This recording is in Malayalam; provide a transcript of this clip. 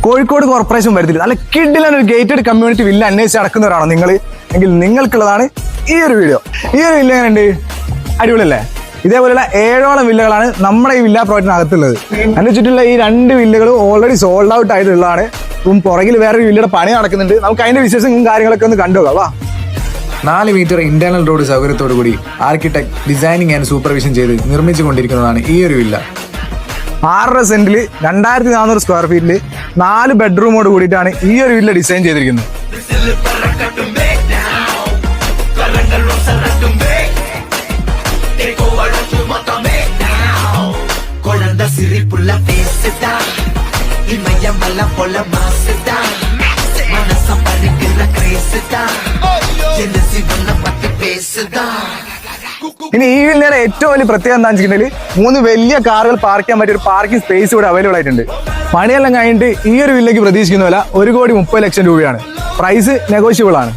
കോഴിക്കോട് കോർപ്പറേഷൻ വരുത്തില്ല നല്ല കിഡിലാണ് ഒരു ഗേറ്റഡ് കമ്മ്യൂണിറ്റി വില്ല അന്വേഷിച്ച് നടക്കുന്നവരാണോ നിങ്ങൾ എങ്കിൽ നിങ്ങൾക്കുള്ളതാണ് ഈ ഒരു വീഡിയോ. ഈ ഒരു വില്ല എങ്ങനെയുണ്ട്? അടിപൊളിയല്ലേ? ഇതേപോലെയുള്ള 7ഓളം വില്ലകളാണ് നമ്മുടെ ഈ വില്ല പ്രോജക്റ്റിനകത്തുള്ളത്. അതിന്റെ ചുറ്റുള്ള ഈ 2 വില്ലകളും ഓൾറെഡി സോൾഡ് ഔട്ട് ആയിട്ടുള്ളതാണ്. പുറകിൽ വേറൊരു വില്ലയുടെ പണി നടക്കുന്നുണ്ട്. നമുക്ക് അതിന്റെ വിശേഷങ്ങളും കാര്യങ്ങളൊക്കെ ഒന്ന് കണ്ടുപോകാം. വാ. 4 മീറ്റർ ഇന്റേണൽ റോഡ് സൗകര്യത്തോടു കൂടി ആർക്കിടെക്ട് ഡിസൈനിങ് ആൻഡ് സൂപ്പർവിഷൻ ചെയ്ത് നിർമ്മിച്ചു കൊണ്ടിരിക്കുന്നതാണ് ഈ ഒരു വില്ല. 6.5 സെന്റിൽ 2400 സ്ക്വയർ ഫീറ്റിൽ 4 ബെഡ്റൂമോട് കൂടിയിട്ടാണ് ഈ ഒരു വില്ല ഡിസൈൻ ചെയ്തിരിക്കുന്നത്. ഇനി ഈ വില്ലയുടെ ഏറ്റവും വലിയ പ്രത്യേകത എന്താണെന്ന് വെച്ചിട്ടുണ്ടെങ്കിൽ 3 വലിയ കാറുകൾ പാർക്ക് ചെയ്യാൻ പറ്റിയ ഒരു പാർക്കിംഗ് സ്പേസ് ഇവിടെ അവൈലബിൾ ആയിട്ടുണ്ട്. പണിയെല്ലാം കഴിഞ്ഞിട്ട് ഈ ഒരു വില്ലയ്ക്ക് പ്രതീക്ഷിക്കുന്ന വില 1,30,00,000 രൂപയാണ്. പ്രൈസ് നെഗോഷ്യബിൾ ആണ്.